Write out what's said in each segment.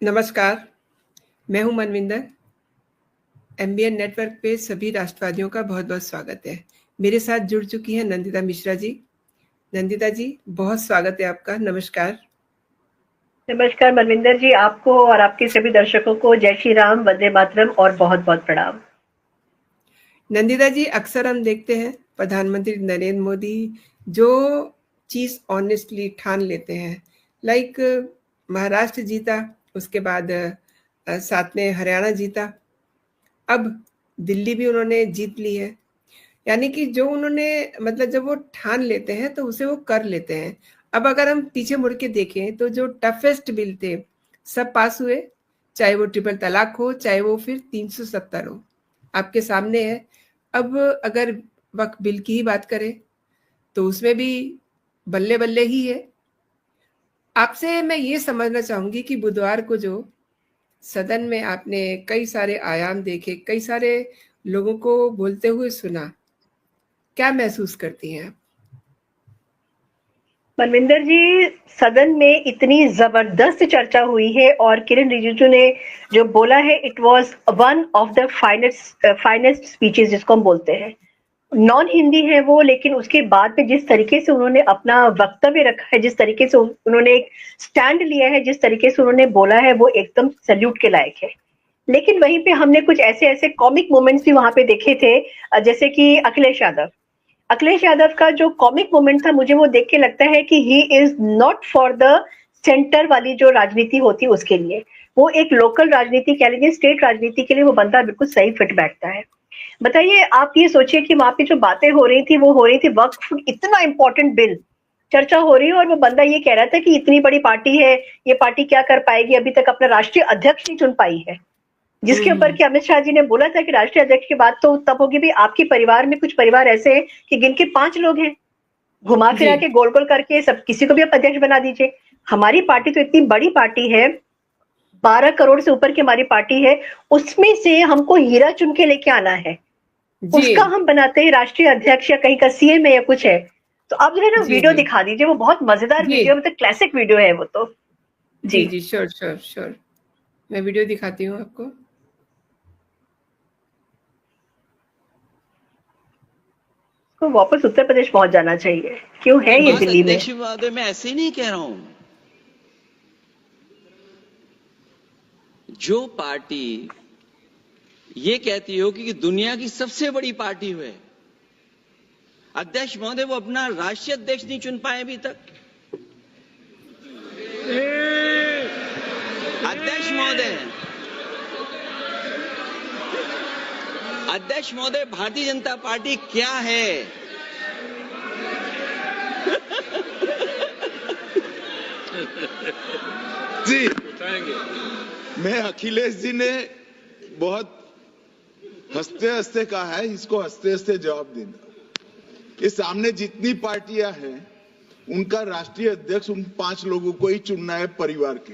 नमस्कार, मैं हूं मनविंदर। एमबीएन नेटवर्क पे सभी राष्ट्रवादियों का बहुत-बहुत स्वागत है। मेरे साथ जुड़ चुकी हैं नंदिता मिश्रा जी। नंदिता जी, बहुत स्वागत है आपका। नमस्कार। नमस्कार मनविंदर जी, आपको और आपके सभी दर्शकों को जय श्री राम, वंदे मातरम और बहुत-बहुत प्रणाम। नंदिता जी, अक्सर हम देखते हैं प्रधानमंत्री नरेंद्र मोदी जो चीज़ ऑनेस्टली ठान लेते हैं, लाइक महाराष्ट्र जीता, उसके बाद साथ में हरियाणा जीता, अब दिल्ली भी उन्होंने जीत ली है। यानी कि जो उन्होंने मतलब जब वो ठान लेते हैं तो उसे वो कर लेते हैं। अब अगर हम पीछे मुड़ के देखें तो जो टफेस्ट बिल थे सब पास हुए, चाहे वो ट्रिपल तलाक हो, चाहे वो फिर 370 हो, आपके सामने है। अब अगर वक्फ बिल की ही बात करें तो उसमें भी बल्ले बल्ले ही है। आपसे मैं ये समझना चाहूंगी कि बुधवार को जो सदन में आपने कई सारे आयाम देखे, कई सारे लोगों को बोलते हुए सुना, क्या महसूस करती हैं आप? मनविंदर जी, सदन में इतनी जबरदस्त चर्चा हुई है और किरण रिजिजू ने जो बोला है, it was one of the finest speeches जिसको हम बोलते हैं। नॉन हिंदी है वो, लेकिन उसके बाद में जिस तरीके से उन्होंने अपना वक्तव्य रखा है, जिस तरीके से उन्होंने एक स्टैंड लिया है, जिस तरीके से उन्होंने बोला है, वो एकदम सैल्यूट के लायक है। लेकिन वहीं पे हमने कुछ ऐसे ऐसे कॉमिक मोमेंट्स भी वहां पे देखे थे, जैसे कि अखिलेश यादव का जो कॉमिक मोमेंट था, मुझे वो देख के लगता है कि he is not for the centre वाली जो राजनीति होती है उसके लिए। वो एक लोकल राजनीति कह लीजिए, स्टेट राजनीति के लिए वो बंदा बिल्कुल सही फिट बैठता है। बताइए, आप ये सोचिए कि वहां पे जो बातें हो रही थी वो हो रही थी वक्फ, इतना इंपॉर्टेंट बिल चर्चा हो रही है और वो बंदा ये कह रहा था कि इतनी बड़ी पार्टी है, ये पार्टी क्या कर पाएगी, अभी तक अपना राष्ट्रीय अध्यक्ष नहीं चुन पाई है। जिसके ऊपर कि अमित शाह जी ने बोला था कि राष्ट्रीय अध्यक्ष की बात तो तब होगी भी आपके परिवार में कुछ परिवार ऐसे हैं कि गिन के 5 लोग हैं, घुमा फिरा के गोल गोल करके सब किसी को भी आप अध्यक्ष बना दीजिए। हमारी पार्टी तो इतनी बड़ी पार्टी है, 12 करोड़ से ऊपर की हमारी पार्टी है, उसमें से हमको हीरा चुन के लेके आना है, उसका हम बनाते हैं राष्ट्रीय अध्यक्ष या कहीं का सीएम है या कुछ है। तो आप जो है ना वीडियो दिखा दीजिए, वो बहुत मजेदार वीडियो, मतलब क्लासिक वीडियो है वो तो। जी, श्योर श्योर श्योर, मैं वीडियो दिखाती हूँ आपको। तो वापस उत्तर प्रदेश पहुंच जाना चाहिए, क्यों है ये दिल्ली में? अध्यक्ष महोदय, मैं ऐसे ही नहीं कह रहा हूं। जो पार्टी ये कहती हो कि दुनिया की सबसे बड़ी पार्टी हुए, अध्यक्ष महोदय वो अपना राष्ट्रीय अध्यक्ष नहीं चुन पाए अभी तक। अध्यक्ष महोदय भारतीय जनता पार्टी क्या है? जी, मैं अखिलेश जी ने बहुत हंसते हंसते कहा है, इसको हंसते हंसते जवाब देना। इस सामने जितनी पार्टियां हैं उनका राष्ट्रीय अध्यक्ष उन 5 लोगों को ही चुनना है परिवार के।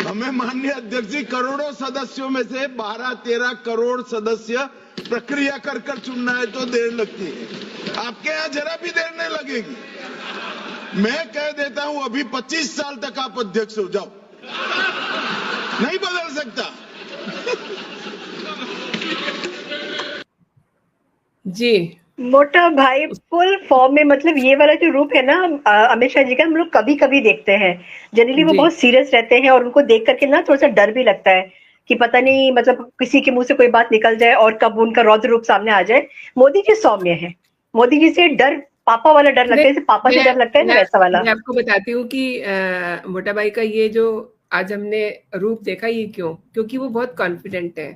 हमें माननीय अध्यक्ष जी करोड़ों सदस्यों में से 12-13 करोड़ सदस्य प्रक्रिया कर कर चुनना है तो देर लगती है, आपके यहां जरा भी देर नहीं लगेगी। मैं कह देता हूं अभी 25 साल तक आप अध्यक्ष हो जाओ, नहीं बदल सकता। जी, मोटा भाई फुल फॉर्म में, मतलब ये वाला जो रूप है ना अमित शाह जी का, हम लोग कभी कभी देखते हैं। जनरली वो बहुत सीरियस रहते हैं और उनको देख करके ना थोड़ा सा डर भी लगता है कि पता नहीं मतलब किसी के मुंह से कोई बात निकल जाए और कब उनका रौद्र रूप सामने आ जाए। मोदी जी सौम्य है, मोदी जी से डर, पापा वाला डर लगता है, जैसे पापा से डर लगता है ना, वैसा वाला। मैं आपको बताती हूँ कि मोटा भाई का ये जो आज हमने रूप देखा, ये क्यों? क्योंकि वो बहुत कॉन्फिडेंट है,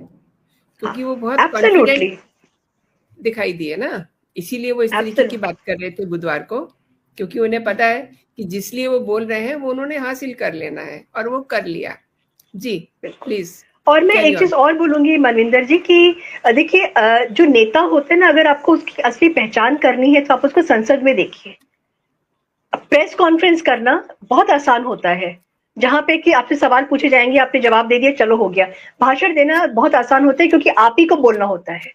क्योंकि वो बहुत कॉन्फिडेंट दिखाई दिए ना, इसीलिए वो इस तरीके की बात कर रहे थे बुधवार को, क्योंकि उन्हें पता है कि जिस लिए वो बोल रहे हैं वो उन्होंने हासिल कर लेना है और वो कर लिया। जी प्लीज। और मैं एक चीज और बोलूंगी मनविंदर जी की, देखिए जो नेता होते हैं ना, अगर आपको उसकी असली पहचान करनी है तो आप उसको संसद में देखिए। प्रेस कॉन्फ्रेंस करना बहुत आसान होता है, जहां पे कि आपसे सवाल पूछे जाएंगे, आपने जवाब दे दिया, चलो हो गया। भाषण देना बहुत आसान होता है क्योंकि आप ही को बोलना होता है।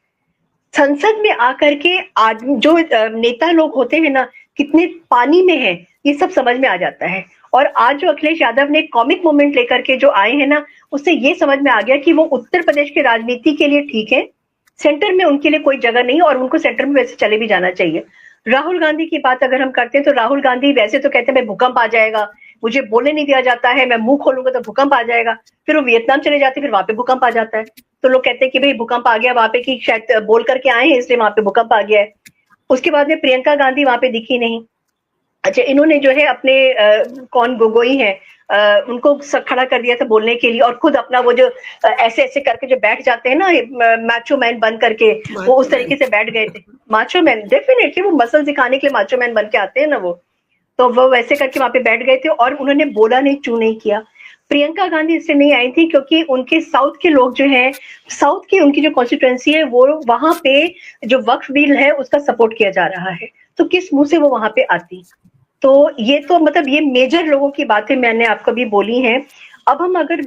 संसद में आकर के आदमी जो नेता लोग होते हैं ना, कितने पानी में है ये सब समझ में आ जाता है। और आज जो अखिलेश यादव ने कॉमिक मोमेंट लेकर के जो आए हैं ना, उससे ये समझ में आ गया कि वो उत्तर प्रदेश की राजनीति के लिए ठीक है, सेंटर में उनके लिए कोई जगह नहीं, और उनको सेंटर में वैसे चले भी जाना चाहिए। राहुल गांधी की बात अगर हम करते हैं तो राहुल गांधी वैसे तो कहते हैं मैं भूकंप आ जाएगा, मुझे बोलने नहीं दिया जाता है, मैं मुंह खोलूंगा तो भूकंप आ जाएगा, फिर वो वियतनाम चले जाते हैं, फिर वहां पे भूकंप आ जाता है। तो लोग कहते हैं कि भाई भूकंप आ गया वहां पे, कि शायद बोल करके आए हैं इसलिए वहां पे भूकंप आ गया है। उसके बाद में प्रियंका गांधी वहां पे दिखी नहीं। अच्छा, इन्होंने जो है अपने कौन गोगोई है, उनको खड़ा कर दिया था बोलने के लिए, और खुद अपना वो जो ऐसे ऐसे करके जो बैठ जाते हैं ना मैचो मैन बन करके, वो उस तरीके से बैठ गए थे। माचो मैन डेफिनेटली वो मसल दिखाने के लिए माचो मैन बन के आते हैं ना वो, तो वो वैसे करके वहां पे बैठ गए थे और उन्होंने बोला नहीं, चू नहीं किया। प्रियंका गांधी इसलिए नहीं आई थी क्योंकि उनके साउथ के लोग जो हैं, साउथ की उनकी जो कॉन्स्टिट्यूएंसी है वो वहां पे जो वक्फ बिल है उसका सपोर्ट किया जा रहा है, तो किस मुंह से वो वहां पे आती। तो ये तो मतलब ये मेजर लोगों की बातें मैंने आपको भी बोली हैं। अब हम अगर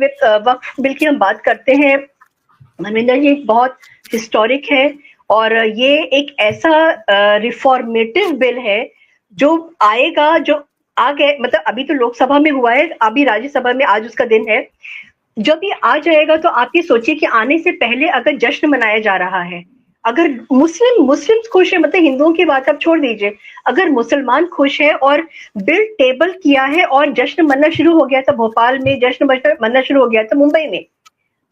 वक्फ बिल की हम बात करते हैं, धर्मेंद्र जी, बहुत हिस्टोरिक है और ये एक ऐसा रिफॉर्मेटिव बिल है जो आएगा, जो आ गए, मतलब अभी तो लोकसभा में हुआ है, अभी राज्यसभा में आज उसका दिन है। जब ये आ जाएगा तो आप ये सोचिए कि आने से पहले अगर जश्न मनाया जा रहा है, अगर मुस्लिम्स खुश है, मतलब हिंदुओं की बात आप छोड़ दीजिए, अगर मुसलमान खुश है और बिल टेबल किया है और जश्न मनना शुरू हो गया था भोपाल में, जश्न मनना शुरू हो गया था मुंबई में,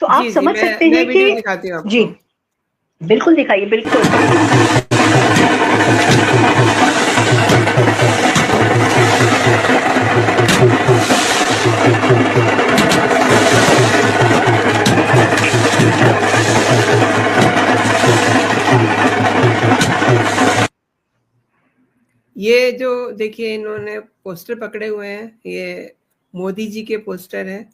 तो आप समझ सकते हैं कि जी बिल्कुल दिखाइए, बिल्कुल। ये जो देखिए इन्होंने पोस्टर पकड़े हुए हैं, ये मोदी जी के पोस्टर है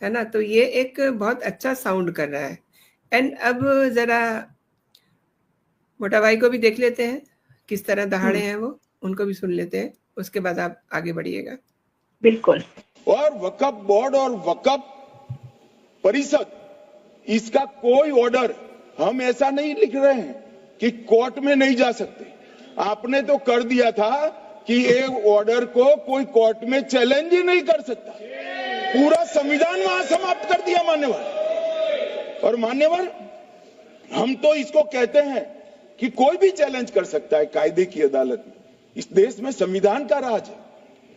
ना, तो ये एक बहुत अच्छा साउंड कर रहा है। एंड अब जरा मोटा भाई को भी देख लेते हैं किस तरह दहाड़े हैं वो, उनको भी सुन लेते हैं, उसके बाद आप आगे बढ़िएगा। बिल्कुल। और वक्फ बोर्ड और वक्फ परिषद, इसका कोई ऑर्डर हम ऐसा नहीं लिख रहे हैं कि कोर्ट में नहीं जा सकते। आपने तो कर दिया था कि एक ऑर्डर को कोई कोर्ट में चैलेंज ही नहीं कर सकता, पूरा संविधान वहां समाप्त कर दिया मान्यवर। और मान्यवर, हम तो इसको कहते हैं कि कोई भी चैलेंज कर सकता है कायदे की अदालत में। इस देश में संविधान का राज है,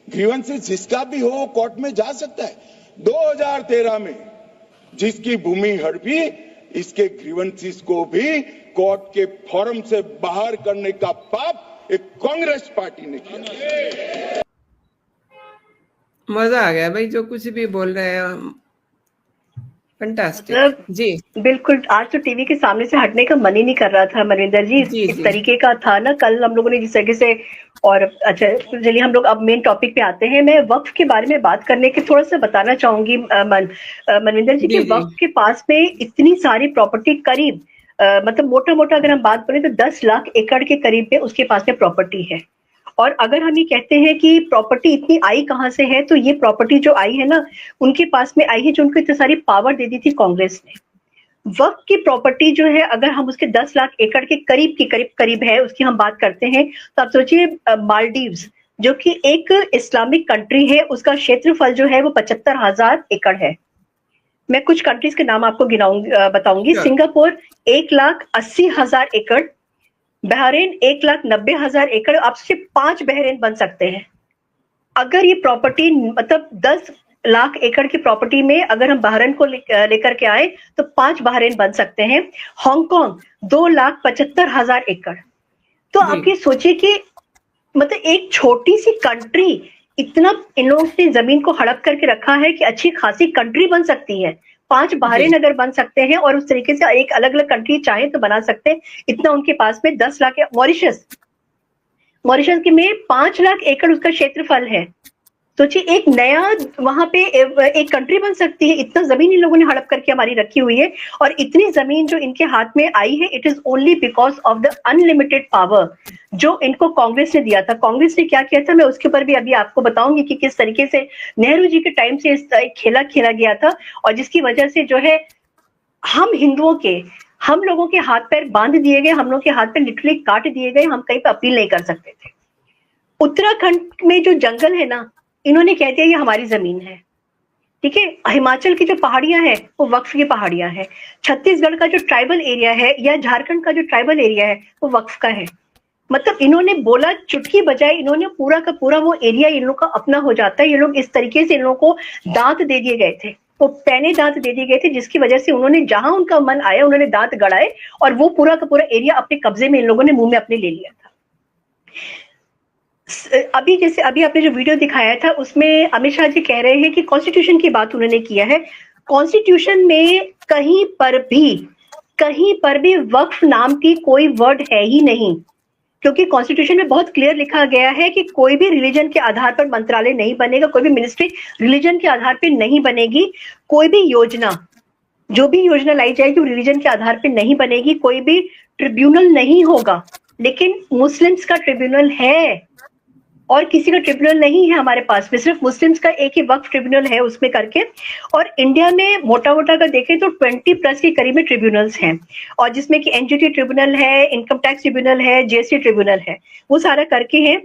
ग्रीवेंसेस जिसका भी हो कोर्ट में जा सकता है। 2013 में जिसकी भूमि हड़पी, इसके ग्रीवेंसेस को भी कोर्ट के फोरम से बाहर करने का पाप एक कांग्रेस पार्टी ने किया। मजा आ गया भाई, जो कुछ भी बोल रहे हैं, फैंटास्टिक जी। बिल्कुल, आज तो टीवी के सामने से हटने का मन ही नहीं कर रहा था मनविंदर जी, इस तरीके का था ना कल हम लोगों ने जिस तरीके से। और अच्छा चलिए हम लोग अब मेन टॉपिक पे आते हैं। मैं वक्फ के बारे में बात करने के थोड़ा सा बताना चाहूंगी मनविंदर जी, कि वक्फ के पास में इतनी सारी प्रॉपर्टी, करीब मतलब मोटा मोटा अगर हम बात करें तो 10 लाख एकड़ के करीब में उसके पास में प्रॉपर्टी है। और अगर हम ये कहते हैं कि प्रॉपर्टी इतनी आई कहाँ से है, तो ये प्रॉपर्टी जो आई है ना, उनके पास में आई है जो उनको इतनी सारी पावर दे दी थी कांग्रेस ने। वक्फ की प्रॉपर्टी जो है, अगर हम उसके 10 लाख एकड़ के करीब है, उसकी हम बात करते हैं, तो आप सोचिए मालदीव्स जो कि एक इस्लामिक कंट्री है, उसका क्षेत्रफल जो है वो 75,000 एकड़ है। मैं कुछ कंट्रीज के नाम आपको बताऊंगी। सिंगापुर 1,80,000 एकड़, बहरीन 1,90,000 एकड़। आप सोचिए 5 बहरीन बन सकते हैं अगर ये प्रॉपर्टी, मतलब 10 लाख एकड़ की प्रॉपर्टी में अगर हम बहरीन को लेकर के आए तो 5 बहरीन बन सकते हैं। हांगकांग 2,75,000 एकड़। तो आप ये सोचिए कि मतलब एक छोटी सी कंट्री, इतना इन लोगों ने जमीन को हड़प करके रखा है कि अच्छी खासी कंट्री बन सकती है। 5 बहरीन अगर बन सकते हैं और उस तरीके से एक अलग अलग कंट्री चाहे तो बना सकते हैं, इतना उनके पास में 10 लाख। मॉरिशस के में 5 लाख एकड़ उसका क्षेत्रफल है। सोचिए एक नया वहां पे एक कंट्री बन सकती है। इतना जमीन इन लोगों ने हड़प करके हमारी रखी हुई है, और इतनी जमीन जो इनके हाथ में आई है, it is only because of the unlimited power जो इनको कांग्रेस ने दिया था। कांग्रेस ने क्या किया था, मैं उसके ऊपर भी अभी आपको बताऊंगी कि किस तरीके से नेहरू जी के टाइम से इस खेला खेला गया था, और जिसकी वजह से जो है हम लोगों के हाथ पैर बांध दिए गए, हम लोगों के हाथ पैर लिटरली काट दिए गए, हम कहीं पर अपील नहीं कर सकते थे। उत्तराखंड में जो जंगल है ना, इन्होंने कह दिया ये हमारी जमीन है, ठीक है। हिमाचल की जो पहाड़ियां हैं वो वक्फ की पहाड़ियां हैं, छत्तीसगढ़ का जो ट्राइबल एरिया है या झारखंड का जो ट्राइबल एरिया है वो वक्फ का है। मतलब इन्होंने बोला चुटकी बजाए, इन्होंने पूरा का पूरा वो एरिया इन लोगों का अपना हो जाता है। ये लोग इस तरीके से इन लोगों को दांत दे दिए गए थे, वो पैने दांत दे दिए गए थे, जिसकी वजह से उन्होंने जहां उनका मन आया उन्होंने दांत गड़ाए और वो पूरा का पूरा एरिया अपने कब्जे में इन लोगों ने मुंह में अपने ले लिया था। अभी जैसे अभी आपने जो वीडियो दिखाया था उसमें अमित शाह जी कह रहे हैं कि कॉन्स्टिट्यूशन की बात उन्होंने किया है। कॉन्स्टिट्यूशन में कहीं पर भी वक्फ नाम की कोई वर्ड है ही नहीं, क्योंकि कॉन्स्टिट्यूशन में बहुत क्लियर लिखा गया है कि कोई भी रिलीजन के आधार पर मंत्रालय नहीं बनेगा, कोई भी मिनिस्ट्री रिलीजन के आधार पर नहीं बनेगी, कोई भी योजना, जो भी योजना लाई जाएगी वो रिलीजन के आधार पर नहीं बनेगी, कोई भी ट्रिब्यूनल नहीं होगा। लेकिन मुस्लिम्स का ट्रिब्यूनल है और किसी का ट्रिब्यूनल नहीं है हमारे पास में, सिर्फ मुस्लिम्स का एक ही वक्फ ट्रिब्यूनल है उसमें करके। और इंडिया में मोटा मोटा का देखें तो 20+ के करीब में ट्रिब्यूनल्स हैं, और जिसमें कि एनजीटी ट्रिब्यूनल है, इनकम टैक्स ट्रिब्यूनल है, जीएसटी ट्रिब्यूनल है, वो सारा करके है।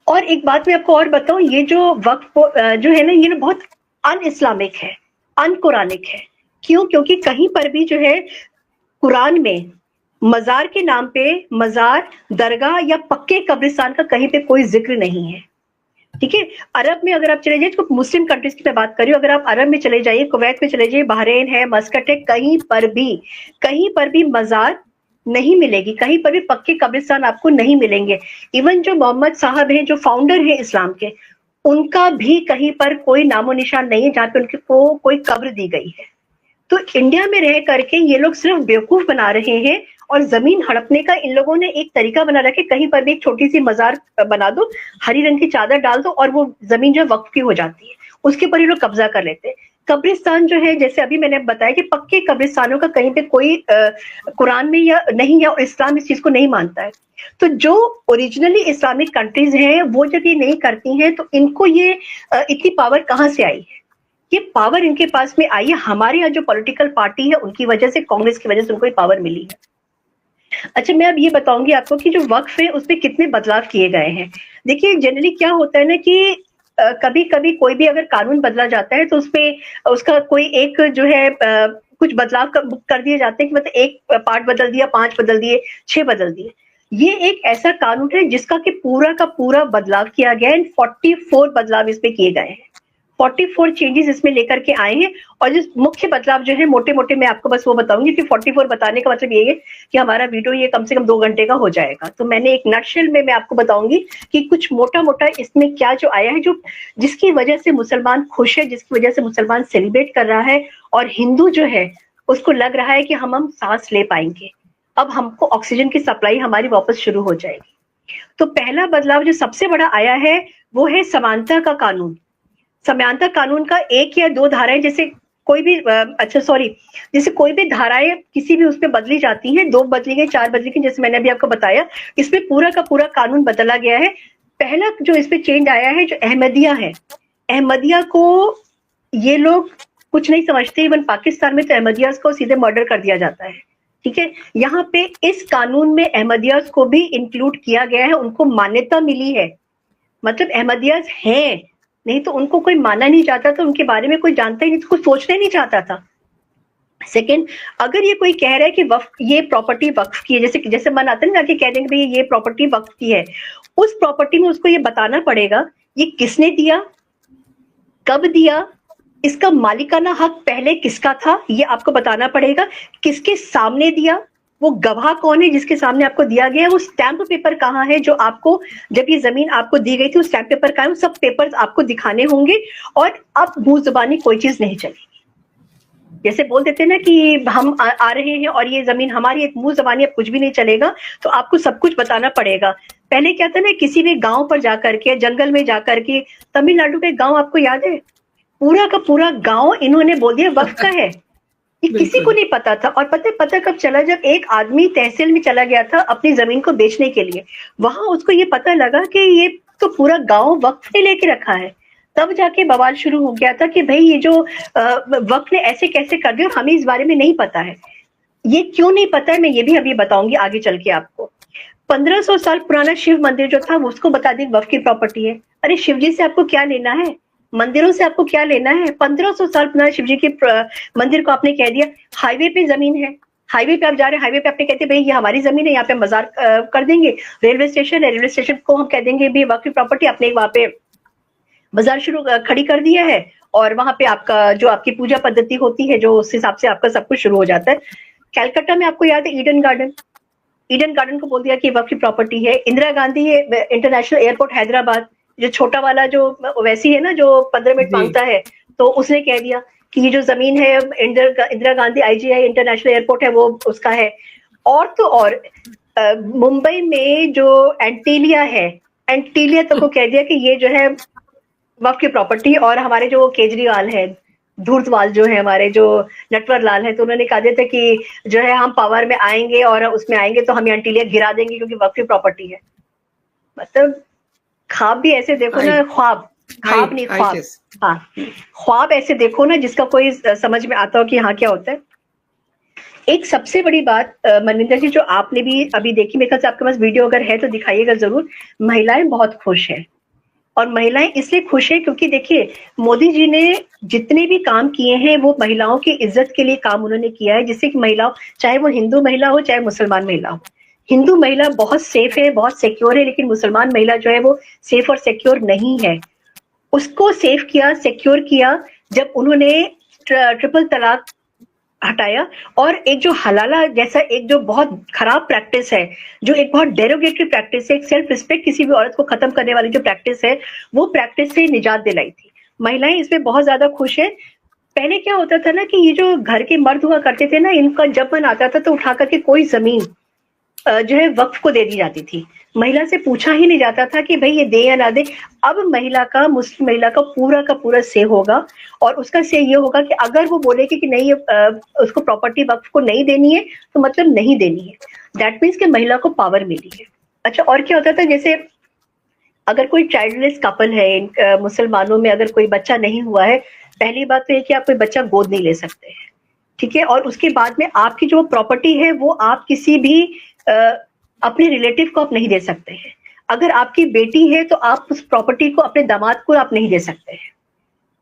और एक बात मैं आपको और बताऊं, ये जो वक्फ जो है ना, ये बहुत अन इस्लामिक है, अन कुरानिक है। क्यों? क्योंकि कहीं पर भी जो है कुरान में मजार के नाम पे मजार, दरगाह या पक्के कब्रिस्तान का कहीं पे कोई जिक्र नहीं है, ठीक है। अरब में अगर आप चले जाइए, तो मुस्लिम कंट्रीज की मैं बात कर रही हूँ, अगर आप अरब में चले जाइए, कुवैत में चले जाइए, बहरीन है, मस्कट है, कहीं पर भी मजार नहीं मिलेगी, कहीं पर भी पक्के कब्रिस्तान आपको नहीं मिलेंगे। इवन जो मोहम्मद साहब हैं, जो फाउंडर हैं इस्लाम के, उनका भी कहीं पर कोई नामो निशान नहीं है जहाँ पे उनको कोई कब्र दी गई है। तो इंडिया में रह करके ये लोग सिर्फ बेवकूफ बना रहे हैं और जमीन हड़पने का इन लोगों ने एक तरीका बना रखा है। कहीं पर भी एक छोटी सी मजार बना दो, हरी रंग की चादर डाल दो और वो जमीन जो वक्फ की हो जाती है, उसके ऊपर ये लोग कब्जा कर लेते हैं। कब्रिस्तान जो है, जैसे अभी मैंने बताया कि पक्के कब्रिस्तानों का कहीं पे कोई कुरान में या नहीं है, और इस्लाम इस चीज को नहीं मानता है। तो जो ओरिजिनली इस्लामिक कंट्रीज हैं वो जब ये नहीं करती हैं तो इनको ये इतनी पावर कहाँ से आई है? ये पावर इनके पास में आई है हमारे यहाँ जो पॉलिटिकल पार्टी है उनकी वजह से, कांग्रेस की वजह से उनको ये पावर मिली है। अच्छा, मैं अब ये बताऊंगी आपको कि जो वक्फ है उसमें कितने बदलाव किए गए हैं। देखिए, जनरली क्या होता है ना कि कभी कभी कोई भी अगर कानून बदला जाता है तो उसमें उसका कोई एक जो है कुछ बदलाव कर दिए जाते हैं कि मतलब एक पार्ट बदल दिया, 5 बदल दिए, 6 बदल दिए। ये एक ऐसा कानून है जिसका कि पूरा का पूरा बदलाव किया गया है। 44 बदलाव इसमें किए गए हैं, 44 चेंजेस इसमें लेकर के आए हैं। और जिस मुख्य बदलाव जो है मोटे मोटे मैं आपको बस वो बताऊंगी कि 44 बताने का मतलब ये है कि हमारा वीडियो ये कम से कम 2 घंटे का हो जाएगा। तो मैंने एक नटशेल में मैं आपको बताऊंगी कि कुछ मोटा मोटा इसमें क्या जो आया है, जो जिसकी वजह से मुसलमान खुश है, जिसकी वजह से मुसलमान सेलिब्रेट कर रहा है, और हिंदू जो है उसको लग रहा है कि हम सांस ले पाएंगे, अब हमको ऑक्सीजन की सप्लाई हमारी वापस शुरू हो जाएगी। तो पहला बदलाव जो सबसे बड़ा आया है वो है समानता का कानून। समानता कानून का 1 या 2 धाराएं, जैसे कोई भी जैसे कोई भी धाराएं किसी भी उसमें बदली जाती हैं, 2 बदली गई, 4 बदली गई, जैसे मैंने अभी आपको बताया, इसमें पूरा का पूरा कानून बदला गया है। पहला जो इसमें चेंज आया है, जो अहमदिया है, अहमदिया को ये लोग कुछ नहीं समझते। इवन पाकिस्तान में तो अहमदियाज को सीधे मर्डर कर दिया जाता है, ठीक है। यहाँ पे इस कानून में अहमदियाज को भी इंक्लूड किया गया है, उनको मान्यता मिली है। मतलब अहमदियाज हैं, नहीं तो उनको कोई माना नहीं चाहता था, उनके बारे में कोई जानता ही नहीं, कोई सोचना नहीं चाहता था। सेकंड, अगर ये कोई कह रहा है कि ये प्रॉपर्टी वक्फ की है, जैसे मन आता है ना कि कह देंगे भाई ये प्रॉपर्टी वक्फ की है, उस प्रॉपर्टी में उसको ये बताना पड़ेगा ये किसने दिया, कब दिया, इसका मालिकाना हक पहले किसका था, ये आपको बताना पड़ेगा। किसके सामने दिया, वो गवाह कौन है जिसके सामने आपको दिया गया है, वो स्टैंप पेपर कहाँ है जो आपको, जब ये जमीन आपको दी गई थी वो स्टैंप पेपर कहाँ है, वो सब पेपर्स आपको दिखाने होंगे। और अब मुंह जुबानी कोई चीज नहीं चलेगी। जैसे बोल देते ना कि हम आ रहे हैं और ये जमीन हमारी, एक मुंह जुबानी अब कुछ भी नहीं चलेगा, तो आपको सब कुछ बताना पड़ेगा। पहले क्या था ना, किसी भी गांव पर जाकर के, जंगल में जाकर के, तमिलनाडु के गांव आपको याद है, पूरा का पूरा गांव इन्होंने बोल दिया वक्फ का है, ये किसी को नहीं पता था। और पता कब चला, जब एक आदमी तहसील में चला गया था अपनी जमीन को बेचने के लिए, वहां उसको ये पता लगा कि ये तो पूरा गांव वक्फ ने लेके रखा है। तब जाके बवाल शुरू हो गया था कि भाई ये जो वक्फ ने ऐसे कैसे कर दिया, हमें इस बारे में नहीं पता है। ये क्यों नहीं पता है मैं ये भी अभी बताऊंगी आगे चल के आपको। 1500 साल पुराना शिव मंदिर जो था उसको बता दी वक्फ की प्रॉपर्टी है, अरे शिव जी से आपको क्या लेना है, मंदिरों से आपको क्या लेना है? 1500 साल पुराना शिव जी के मंदिर को आपने कह दिया। हाईवे पे जमीन है, हाईवे पे आप जा रहे हैं, हाईवे पे आपने कहते भाई ये हमारी जमीन है, यहाँ पे मजार कर देंगे। रेलवे स्टेशन है, रेलवे स्टेशन को हम कह देंगे भी वक्फ प्रॉपर्टी, आपने वहां पे बाजार शुरू खड़ी कर दिया है, और वहां पे आपका जो आपकी पूजा पद्धति होती है, जो उस हिसाब से आपका सब कुछ शुरू हो जाता है। कैलकाटा में आपको याद है ईडन गार्डन, ईडन गार्डन को बोल दिया कि वक्फ की प्रॉपर्टी है। इंदिरा गांधी इंटरनेशनल एयरपोर्ट हैदराबाद, जो छोटा वाला जो वैसी है ना जो 15 मिनट मांगता है, तो उसने कह दिया कि ये जो जमीन है Indira Gandhi IGI international airport है वो उसका है। और तो और मुंबई में जो एंटीलिया है, एंटीलिया तक को कह दिया कि ये जो है वक्फ की प्रॉपर्टी। और हमारे जो केजरीवाल है, धूर्तवाल जो है हमारे, जो नटवर लाल है, तो उन्होंने कहा दिया था कि जो है हम पावर में आएंगे और उसमें आएंगे तो हम एंटीलिया गिरा देंगे क्योंकि वक्फ की प्रॉपर्टी है। मतलब ख्वाब भी ऐसे देखो ना, ख्वाब नहीं ख्वाब, हाँ ख्वाब ऐसे देखो ना जिसका कोई समझ में आता हो कि हाँ क्या होता है। एक सबसे बड़ी बात मनविंदर जी जो आपने भी अभी देखी, मेरे ख्याल से आपके पास वीडियो अगर है तो दिखाइएगा जरूर। महिलाएं बहुत खुश हैं, और महिलाएं इसलिए खुश है क्योंकि देखिए मोदी जी ने जितने भी काम किए हैं वो महिलाओं की इज्जत के लिए काम उन्होंने किया है, जिससे कि महिलाओं, चाहे वो हिंदू महिला हो चाहे मुसलमान महिला हो, हिंदू महिला बहुत सेफ है, बहुत सिक्योर है, लेकिन मुसलमान महिला जो है वो सेफ और सिक्योर नहीं है। उसको सेफ किया, सिक्योर किया जब उन्होंने ट्रिपल तलाक हटाया, और एक जो हलाला जैसा एक जो बहुत खराब प्रैक्टिस है, जो एक बहुत डेरोगेटरी प्रैक्टिस है, एक सेल्फ रिस्पेक्ट किसी भी औरत को खत्म करने वाली जो प्रैक्टिस है, वो प्रैक्टिस से निजात दिलाई थी। महिलाएं इसमें बहुत ज्यादा खुश है। पहले क्या होता था ना कि ये जो घर के मर्द हुआ करते थे ना, इनका जब मन आता था तो उठा करके कोई जमीन जो है वक्फ को दे दी जाती थी, महिला से पूछा ही नहीं जाता था कि भाई ये दे या ना दे। अब महिला का, मुस्लिम महिला का पूरा से होगा, और उसका से ये होगा कि अगर वो बोलेगी कि नहीं उसको प्रॉपर्टी वक्फ को नहीं देनी है तो मतलब नहीं देनी है। दैट मीन्स कि महिला को पावर मिली है। अच्छा, और क्या होता था, जैसे अगर कोई चाइल्डलेस कपल है मुसलमानों में, अगर कोई बच्चा नहीं हुआ है, पहली बात तो ये कि आप कोई बच्चा गोद नहीं ले सकते हैं, ठीक है। और उसके बाद में आपकी जो प्रॉपर्टी है वो आप किसी भी अपने रिलेटिव को आप नहीं दे सकते हैं। अगर आपकी बेटी है तो आप उस प्रॉपर्टी को अपने दामाद को आप नहीं दे सकते हैं।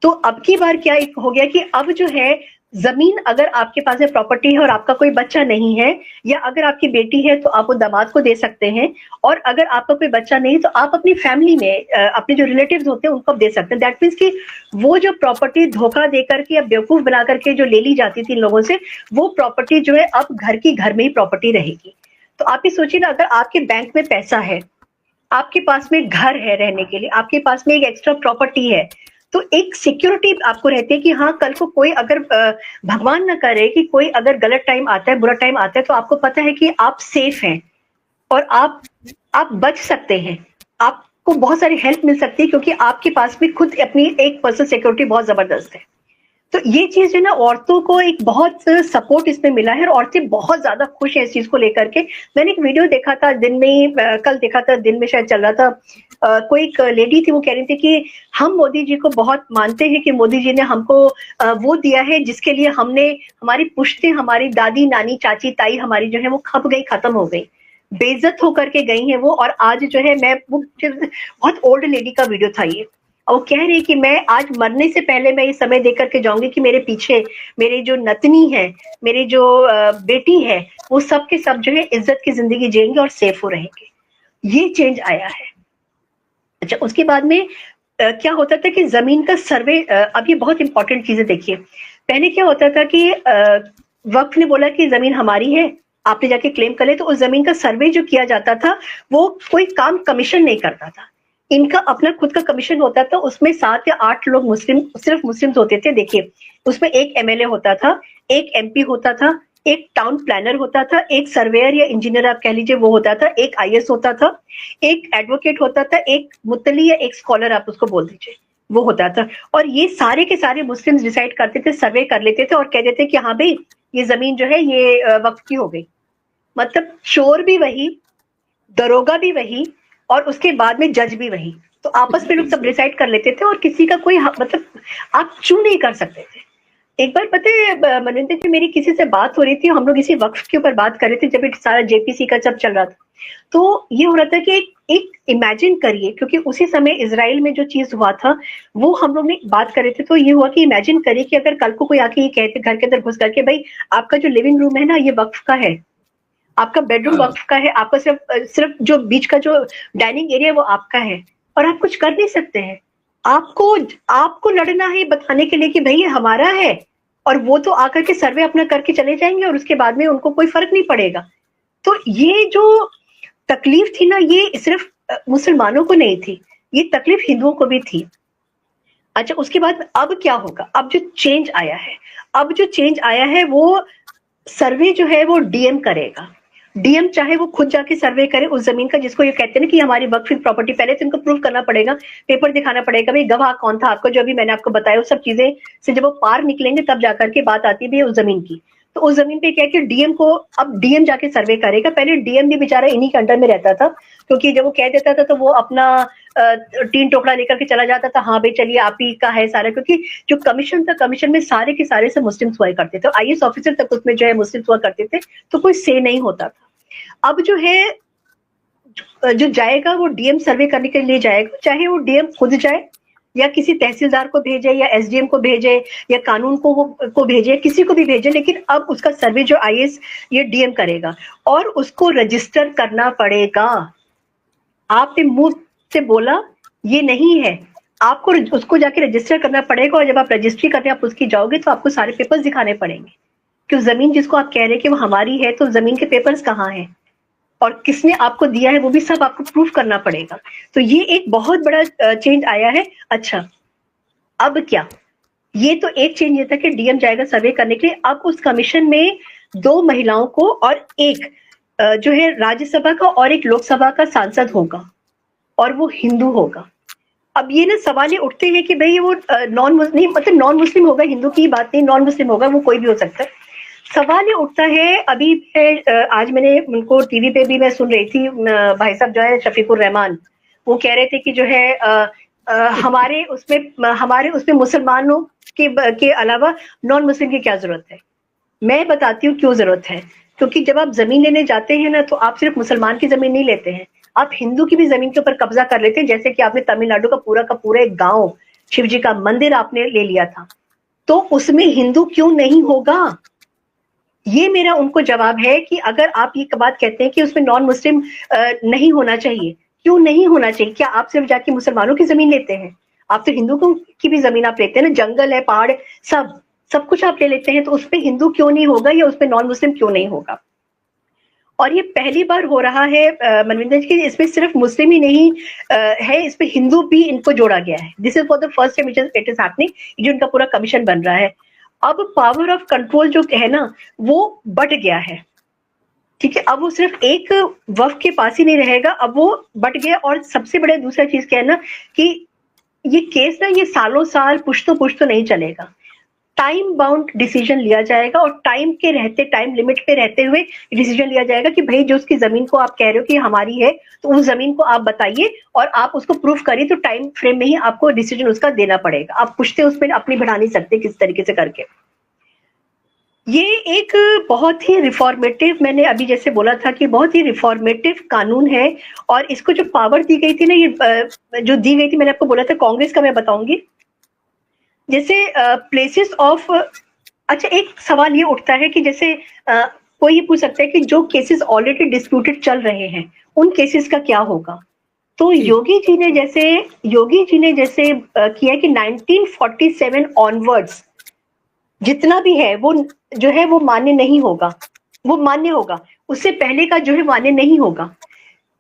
तो अब की बार क्या हो गया कि अब जो है जमीन, अगर आपके पास में प्रॉपर्टी है और आपका कोई बच्चा नहीं है, या अगर आपकी बेटी है तो आप वो दामाद को दे सकते हैं, और अगर आपका कोई बच्चा नहीं तो आप अपनी फैमिली में अपने जो रिलेटिव्स होते हैं उनको आप दे सकते हैं। दैट मीन्स कि वो जो प्रॉपर्टी धोखा दे करके या बेवकूफ बना करके जो ले ली जाती थी इन लोगों से, वो प्रॉपर्टी जो है अब घर की घर में ही प्रॉपर्टी रहेगी। तो आप ही सोचिए ना, अगर आपके बैंक में पैसा है, आपके पास में घर है रहने के लिए, आपके पास में एक एक्स्ट्रा प्रॉपर्टी है, तो एक सिक्योरिटी आपको रहती है कि हाँ कल को कोई अगर भगवान ना करे कि कोई अगर गलत टाइम आता है, बुरा टाइम आता है, तो आपको पता है कि आप सेफ हैं और आप बच सकते हैं, आपको बहुत सारी हेल्प मिल सकती है क्योंकि आपके पास भी खुद अपनी एक पर्सनल सिक्योरिटी बहुत जबरदस्त है। तो ये चीज जो ना औरतों को एक बहुत सपोर्ट इसमें मिला है, और औरतें बहुत ज्यादा खुश हैं इस चीज को लेकर के। मैंने एक वीडियो देखा था दिन में ही, कल देखा था, दिन में शायद चल रहा था, कोई एक लेडी थी, वो कह रही थी कि हम मोदी जी को बहुत मानते हैं कि मोदी जी ने हमको वो दिया है जिसके लिए हमने, हमारी पुश्तें, हमारी दादी नानी चाची ताई हमारी जो है वो खप गई, खत्म हो गई, बेइज्जत होकर के गई है वो। और आज जो है मैं वो बहुत ओल्ड लेडी का वीडियो था ये, और वो कह रही कि मैं आज मरने से पहले मैं ये समय देख करके जाऊंगी कि मेरे पीछे मेरे जो नतनी है, मेरी जो बेटी है, वो सब के सब जो है इज्जत की जिंदगी जिएंगे और सेफ हो रहेंगे। ये चेंज आया है। अच्छा, उसके बाद में क्या होता था कि जमीन का सर्वे, अब ये बहुत इंपॉर्टेंट चीजें देखिए। पहले क्या होता था कि वक्फ ने बोला कि जमीन हमारी है, आपने जाके क्लेम कर ले, तो उस जमीन का सर्वे जो किया जाता था वो कोई काम कमीशन नहीं करता था, इनका अपना खुद का कमीशन होता था। उसमें 7 या 8 लोग मुस्लिम, सिर्फ मुस्लिम होते थे। देखिए उसमें एक MLA होता था, एक MP होता था, एक टाउन प्लानर होता था, एक सर्वेयर या इंजीनियर आप कह लीजिए वो होता था, एक IS होता था, एक एडवोकेट होता था, एक मुतली या एक स्कॉलर आप उसको बोल दीजिए, वो होता था। और ये सारे के सारे मुस्लिम्स डिसाइड करते थे, सर्वे कर लेते थे और कह देते कि हाँ भाई ये जमीन जो है ये वक्फ की हो गई। मतलब चोर भी वही, दरोगा भी वही, और उसके बाद में जज भी वही। तो आपस में लोग सब डिसाइड कर लेते थे और किसी का कोई मतलब आप चू नहीं कर सकते थे। एक बार पता है मनविंदर जी, मेरी किसी से बात हो रही थी, हम लोग इसी वक्फ के ऊपर बात कर रहे थे जब सारा JPC का सब चल रहा था। तो ये हो रहा था कि एक एक इमेजिन करिए, क्योंकि उसी समय इजराइल में जो चीज हुआ था वो हम लोग ने बात कर रहे थे, तो ये हुआ कि इमेजिन करिए कि अगर कल को कोई आके ये कहते घर के अंदर घुस करके, भाई आपका जो लिविंग रूम है ना ये वक्फ का है, आपका बेडरूम वक्फ का है, आपका सिर्फ जो बीच का जो डाइनिंग एरिया वो आपका है, और आप कुछ कर नहीं सकते हैं। आपको लड़ना है बताने के लिए कि भाई ये हमारा है, और वो तो आकर के सर्वे अपना करके चले जाएंगे और उसके बाद में उनको कोई फर्क नहीं पड़ेगा। तो ये जो तकलीफ थी ना, ये सिर्फ मुसलमानों को नहीं थी, ये तकलीफ हिंदुओं को भी थी। अच्छा, उसके बाद अब क्या होगा? अब जो चेंज आया है वो सर्वे जो है वो डीएम करेगा। डीएम चाहे वो खुद जाके सर्वे करे उस जमीन का, जिसको ये कहते हैं ना कि हमारी वक्फ प्रॉपर्टी, पहले तो इनको प्रूव करना पड़ेगा, पेपर दिखाना पड़ेगा, भाई गवाह कौन था आपको, जो अभी मैंने आपको बताया वो सब चीजें से जब वो पार निकलेंगे तब जाकर के बात आती है उस जमीन की। तो उस जमीन पे क्या है कि डीएम को, अब डीएम जाके सर्वे करेगा। पहले डीएम भी बेचारा इन्हीं के अंडर में रहता था, क्योंकि जब वो कह देता था तो वो अपना 3 टोकरा लेकर के चला जाता था, हाँ भाई चलिए आप ही का है सारा, क्योंकि जो कमीशन था, कमीशन में सारे के सारे से मुस्लिम्स हुआ करते थे, आईएएस ऑफिसर तक उसमें जो है मुस्लिम्स हुआ करते थे, तो कोई से नहीं होता था। अब जो है जो जाएगा वो डीएम सर्वे करने के लिए जाएगा, चाहे वो डीएम खुद जाए या किसी तहसीलदार को भेजे या एसडीएम को भेजे या कानून को भेजे, किसी को भी भेजे, लेकिन अब उसका सर्वे जो आईएएस ये डीएम करेगा और उसको रजिस्टर करना पड़ेगा। आपने मुंह से बोला ये नहीं है, आपको उसको जाके रजिस्टर करना पड़ेगा, और जब आप रजिस्ट्री करने आप उसकी जाओगे तो आपको सारे पेपर्स दिखाने पड़ेंगे कि जमीन जिसको आप कह रहे हैं कि वो हमारी है, तो जमीन के पेपर्स कहाँ हैं और किसने आपको दिया है, वो भी सब आपको प्रूफ करना पड़ेगा। तो ये एक बहुत बड़ा चेंज आया है। अच्छा, अब क्या? ये तो एक चेंज ये था कि डीएम जाएगा सर्वे करने के लिए। अब उस कमीशन में 2 महिलाओं को और एक जो है राज्यसभा का और एक लोकसभा का सांसद होगा, और वो हिंदू होगा। अब ये ना सवाल ये उठते हैं कि भाई वो नॉन मुस्लिम होगा, हिंदू की बात नहीं, नॉन मुस्लिम होगा, वो कोई भी हो सकता है। सवाल ये उठता है, अभी आज मैंने उनको टीवी पे भी मैं सुन रही थी, भाई साहब जो है शफीकुर रहमान, वो कह रहे थे कि जो है हमारे उसमें मुसलमानों के अलावा नॉन मुस्लिम की क्या जरूरत है। मैं बताती हूँ क्यों जरूरत है, क्योंकि जब आप जमीन लेने जाते हैं ना, तो आप सिर्फ मुसलमान की जमीन नहीं लेते हैं, आप हिंदू की भी जमीन के ऊपर कब्जा कर लेते हैं। जैसे कि आपने तमिलनाडु का पूरा एक गांव, शिव जी का मंदिर आपने ले लिया था, तो उसमें हिंदू क्यों नहीं होगा? ये मेरा उनको जवाब है कि अगर आप ये बात कहते हैं कि उसमें नॉन मुस्लिम नहीं होना चाहिए, क्यों नहीं होना चाहिए? क्या आप सिर्फ जाके मुसलमानों की जमीन लेते हैं? आप तो हिंदुओं की भी जमीन आप लेते हैं ना, जंगल है, पहाड़, सब कुछ आप ले लेते हैं, तो उसमें हिंदू क्यों नहीं होगा या उसमें नॉन मुस्लिम क्यों नहीं होगा? और ये पहली बार हो रहा है मनविंदर जी, इसमें सिर्फ मुस्लिम ही नहीं है, इसमें हिंदू भी इनको जोड़ा गया है। This is for the first time it is happening, जो इनका पूरा कमीशन बन रहा है। अब पावर ऑफ कंट्रोल जो है ना, वो बढ़ गया है, ठीक है। अब वो सिर्फ एक वफ के पास ही नहीं रहेगा, अब वो बढ़ गया। और सबसे बड़ा दूसरा चीज क्या है ना, कि ये केस ना ये सालों साल पुश तो नहीं चलेगा, टाइम बाउंड डिसीजन लिया जाएगा, और टाइम लिमिट पे रहते हुए डिसीजन लिया जाएगा कि भाई जो उसकी जमीन को आप कह रहे हो कि हमारी है, तो उस जमीन को आप बताइए और आप उसको प्रूफ करिए, तो टाइम फ्रेम में ही आपको डिसीजन उसका देना पड़ेगा। आप पुश्ते उसमें अपनी बढ़ा नहीं सकते किस तरीके से करके। ये एक बहुत ही रिफॉर्मेटिव, मैंने अभी जैसे बोला था कि बहुत ही रिफॉर्मेटिव कानून है, और इसको जो पावर दी गई थी ना, ये जो दी गई थी, मैंने आपको बोला था कांग्रेस का मैं बताऊंगी, जैसे प्लेसेस ऑफ, अच्छा एक सवाल ये उठता है कि जैसे कोई ये पूछ सकता है कि जो केसेस ऑलरेडी डिस्प्यूटेड चल रहे हैं उन केसेस का क्या होगा। तो योगी जी ने जैसे किया कि 1947 ऑनवर्ड्स जितना भी है वो जो है वो मान्य नहीं होगा, वो मान्य होगा, उससे पहले का जो है मान्य नहीं होगा।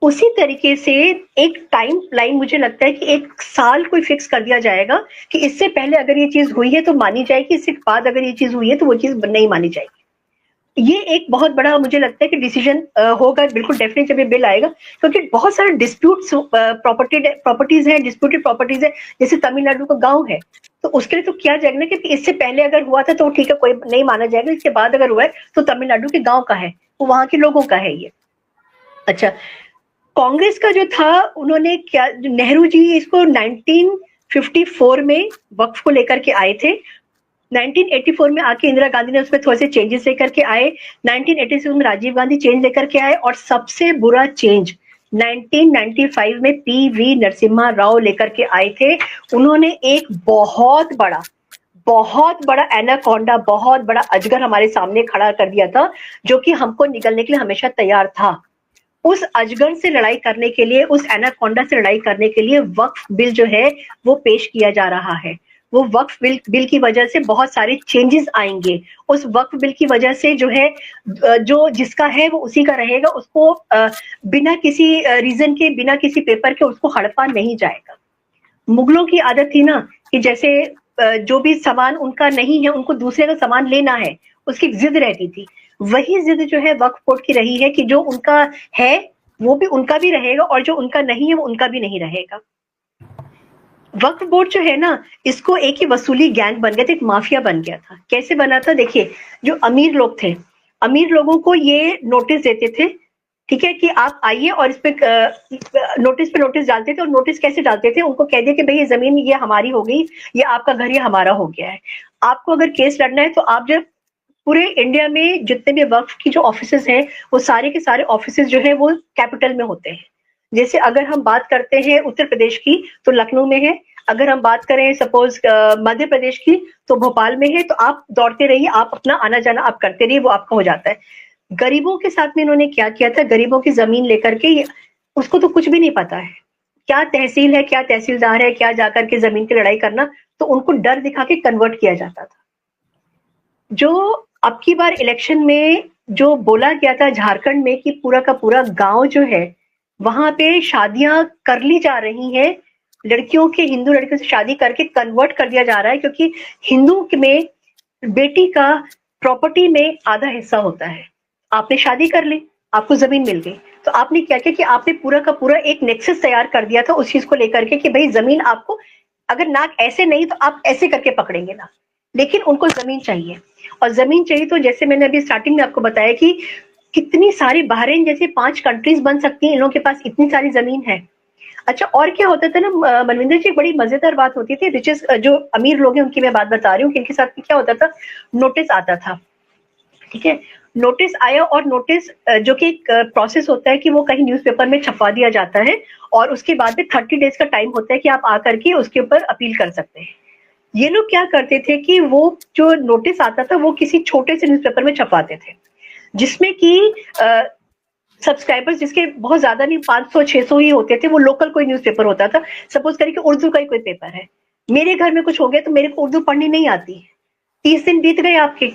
उसी तरीके से एक टाइम लाइन मुझे लगता है कि 1 साल कोई फिक्स कर दिया जाएगा कि इससे पहले अगर ये चीज हुई है तो मानी जाएगी, इसके बाद अगर ये चीज हुई है तो वो चीज नहीं मानी जाएगी। ये एक बहुत बड़ा मुझे लगता है कि डिसीजन होगा बिल्कुल डेफिनेट जब ये बिल आएगा, क्योंकि बहुत सारे डिस्प्यूट प्रॉपर्टीज हैं, डिस्प्यूटेड प्रॉपर्टीज है, जैसे तमिलनाडु का गाँव है, तो उसके लिए तो किया जाएगा ना कि इससे पहले अगर हुआ था तो ठीक है कोई नहीं माना जाएगा, इसके बाद अगर हुआ है तो तमिलनाडु के गाँव का है, वो वहां के लोगों का है ये। अच्छा, कांग्रेस का जो था उन्होंने क्या, नेहरू जी इसको 1954 में वक्फ को लेकर के आए थे, 1984 में आके इंदिरा गांधी ने उसमें थोड़े से चेंजेस लेकर के आए, 1986 में राजीव गांधी चेंज लेकर के आए, और सबसे बुरा चेंज 1995 में पीवी नरसिम्हा राव लेकर के आए थे। उन्होंने एक बहुत बड़ा एनाकोंडा, बहुत बड़ा अजगर हमारे सामने खड़ा कर दिया था, जो कि हमको निगलने के लिए हमेशा तैयार था। उस अजगर से लड़ाई करने के लिए, उस एनाकोंडा से लड़ाई करने के लिए वक्फ बिल जो है वो पेश किया जा रहा है। वो वक्फ बिल की वजह से बहुत सारे चेंजेस आएंगे। उस वक्फ बिल की वजह से जो है, जो जिसका है वो उसी का रहेगा, उसको बिना किसी रीजन के, बिना किसी पेपर के उसको हड़पा नहीं जाएगा। मुगलों की आदत थी ना कि जैसे जो भी सामान उनका नहीं है उनको दूसरे का सामान लेना है, उसकी जिद रहती थी। वही जिद जो है वक्फ बोर्ड की रही है कि जो उनका है वो भी उनका भी रहेगा और जो उनका नहीं है वो उनका भी नहीं रहेगा। वक्फ बोर्ड जो है ना, इसको एक ही वसूली गैंग बन गया था, एक माफिया बन गया था। कैसे बना था देखिए, जो अमीर लोग थे, अमीर लोगों को ये नोटिस देते थे, ठीक है, कि आप आइए, और इस पे नोटिस पे नोटिस डालते थे। और नोटिस कैसे डालते थे, उनको कह दिया कि भाई ये जमीन ये हमारी हो गई, ये आपका घर ये हमारा हो गया है। आपको अगर केस लड़ना है तो आप जब पूरे इंडिया में जितने भी वक्फ की जो ऑफिसेज हैं, वो सारे के सारे ऑफिसेज जो है वो कैपिटल में होते हैं। जैसे अगर हम बात करते हैं उत्तर प्रदेश की तो लखनऊ में है, अगर हम बात करें सपोज मध्य प्रदेश की तो भोपाल में है। तो आप दौड़ते रहिए, आप अपना आना जाना आप करते रहिए, वो आपका हो जाता है। गरीबों के साथ में इन्होंने क्या किया था, गरीबों की जमीन लेकर के, उसको तो कुछ भी नहीं पता है क्या तहसील है, क्या तहसीलदार है, क्या जाकर के जमीन की लड़ाई करना, तो उनको डर दिखा के कन्वर्ट किया जाता था। जो अब की बार इलेक्शन में जो बोला गया था झारखंड में कि पूरा का पूरा गांव जो है वहां पे शादियां कर ली जा रही हैं, लड़कियों के, हिंदू लड़कियों से शादी करके कन्वर्ट कर दिया जा रहा है, क्योंकि हिंदू में बेटी का प्रॉपर्टी में आधा हिस्सा होता है। आपने शादी कर ली, आपको जमीन मिल गई, तो आपने क्या किया कि आपने पूरा का पूरा एक नेक्सस तैयार कर दिया था उस चीज को लेकर के कि भाई जमीन आपको, अगर नाक ऐसे नहीं तो आप ऐसे करके पकड़ेंगे ना, लेकिन उनको जमीन चाहिए। और जमीन चाहिए तो जैसे मैंने अभी स्टार्टिंग में आपको बताया कि कितनी सारी, बहरीन जैसे 5 कंट्रीज बन सकती हैं, इन लोगों के पास इतनी सारी जमीन है। अच्छा, और क्या होता था ना मनविंदर जी, एक बड़ी मजेदार बात होती थी, रिचेस जो अमीर लोग हैं उनकी मैं बात बता रही हूँ कि इनके साथ क्या होता था, नोटिस आता था, ठीक है, नोटिस आया, और नोटिस जो कि एक प्रोसेस होता है कि वो कहीं न्यूज़पेपर में छपवा दिया जाता है, और उसके बाद में 30 डेज का टाइम होता है कि आप आकर के उसके ऊपर अपील कर सकते हैं। ये लोग क्या करते थे कि वो जो नोटिस आता था वो किसी छोटे से न्यूज़पेपर में छपवाते थे, जिसमें कि सब्सक्राइबर्स जिसके बहुत ज्यादा नहीं, 500-600 ही होते थे। वो लोकल कोई न्यूज़पेपर होता था, सपोज करिए कि उर्दू का ही कोई पेपर है, मेरे घर में कुछ हो गया तो मेरे को उर्दू पढ़नी नहीं आती, 30 दिन बीत गए आपके,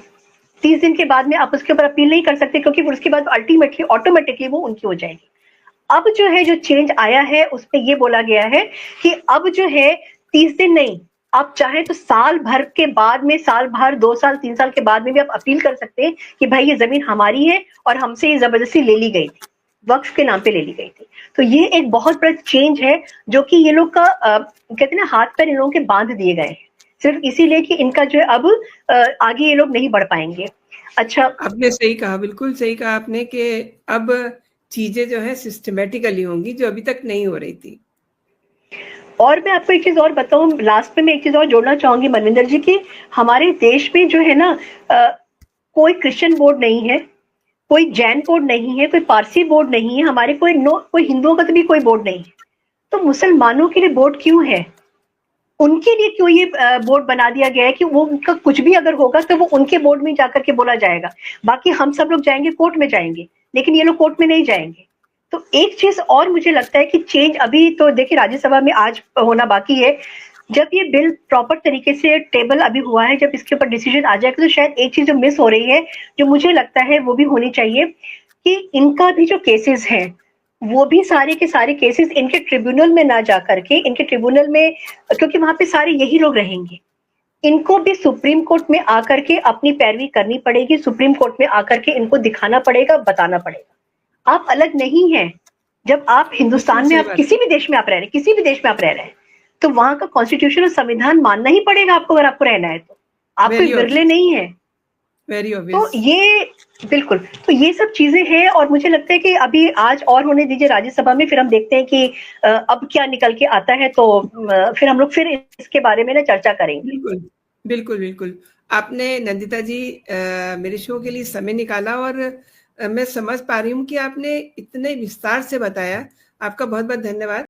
30 दिन के बाद में आप उसके ऊपर अपील नहीं कर सकते, क्योंकि उसके बाद अल्टीमेटली ऑटोमेटिकली वो उनकी हो जाएगी। अब जो है जो चेंज आया है उसमें ये बोला गया है कि अब जो है 30 दिन नहीं, आप चाहे तो साल भर के बाद में, साल भर, 2 साल 3 साल के बाद में भी आप अपील कर सकते हैं कि भाई ये जमीन हमारी है और हमसे ये जबरदस्ती ले ली गई थी, वक्फ के नाम पे ले ली गई थी। तो ये एक बहुत बड़ा चेंज है जो कि ये लोग का कहते हैं ना, हाथ पैर इन लोगों के बांध दिए गए हैं, सिर्फ इसीलिए कि इनका जो है अब आगे ये लोग नहीं बढ़ पाएंगे। अच्छा, आपने सही कहा, बिल्कुल सही कहा आपने कि अब चीजें जो है सिस्टमेटिकली होंगी, जो अभी तक नहीं हो रही थी। और मैं आपको एक चीज और बताऊं, लास्ट में मैं एक चीज और जोड़ना चाहूंगी मनविंदर जी की, हमारे देश में जो है ना कोई क्रिश्चियन बोर्ड नहीं है, कोई जैन बोर्ड नहीं है, कोई पारसी बोर्ड नहीं है, हमारे कोई हिंदुओं का तो भी कोई बोर्ड नहीं है। तो मुसलमानों के लिए बोर्ड क्यों है, उनके लिए क्यों ये बोर्ड बना दिया गया है कि वो उनका कुछ भी अगर होगा तो वो उनके बोर्ड में जाकर के बोला जाएगा, बाकी हम सब लोग जाएंगे कोर्ट में जाएंगे, लेकिन ये लोग कोर्ट में नहीं जाएंगे। तो एक चीज और मुझे लगता है कि चेंज अभी तो देखिए राज्यसभा में आज होना बाकी है, जब ये बिल प्रॉपर तरीके से टेबल अभी हुआ है, जब इसके ऊपर डिसीजन आ जाएगा तो शायद एक चीज जो मिस हो रही है, जो मुझे लगता है वो भी होनी चाहिए, कि इनका भी जो केसेस हैं वो भी सारे के सारे केसेस इनके ट्रिब्यूनल में ना जा करके, इनके ट्रिब्यूनल में, क्योंकि वहां पे सारे यही लोग रहेंगे, इनको भी सुप्रीम कोर्ट में आकर के अपनी पैरवी करनी पड़ेगी, सुप्रीम कोर्ट में आकर के इनको दिखाना पड़ेगा, बताना पड़ेगा आप अलग नहीं हैं। जब आप हिंदुस्तान में, आप किसी भी देश में आप रह रहे हैं, किसी भी देश में आप रह रहे हैं, तो वहां का कॉन्स्टिट्यूशन और संविधान मानना ही पड़ेगा आपको, अगर आपको रहना है तो। आप कोई बिरले नहीं है। तो ये बिल्कुल, तो ये सब चीजें हैं, और मुझे लगता है कि अभी आज और होने दीजिए राज्यसभा में, फिर हम देखते हैं कि अब क्या निकल के आता है, तो फिर हम लोग फिर इसके बारे में ना चर्चा करेंगे। बिल्कुल बिल्कुल बिल्कुल। आपने नंदिता जी मेरे शो के लिए समय निकाला, और मैं समझ पा रही हूँ कि आपने इतने विस्तार से बताया, आपका बहुत बहुत धन्यवाद।